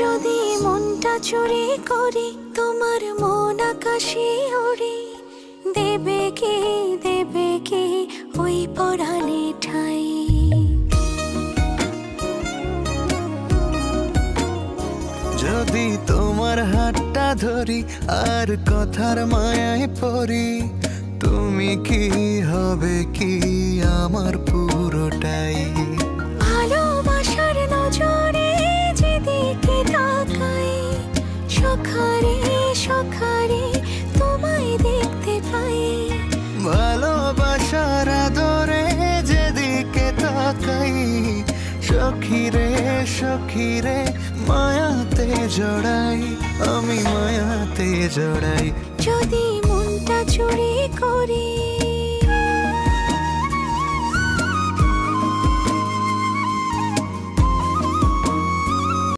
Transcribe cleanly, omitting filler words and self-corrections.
যদি মনটা চুরি করি তোমার মন আকাশে ওড়ে, দেবে কি ওই পরাণে ঠাই। যদি তোমার হাতটা ধরি আর কথার মায়ায় পড়ি, তুমি কি হবে কি আমার পুরোটাই। ভালোবাসার নজরে যেদিকে তাকাই, সখারে সখারে তোমায় দেখতে পাই। ভালোবাসার আদরে যেদিকে তাকাই, সখিরে সখিরে মায়াতে জড়াই, আমি মায়াতে জড়াই। যদি মনটা চুরি করি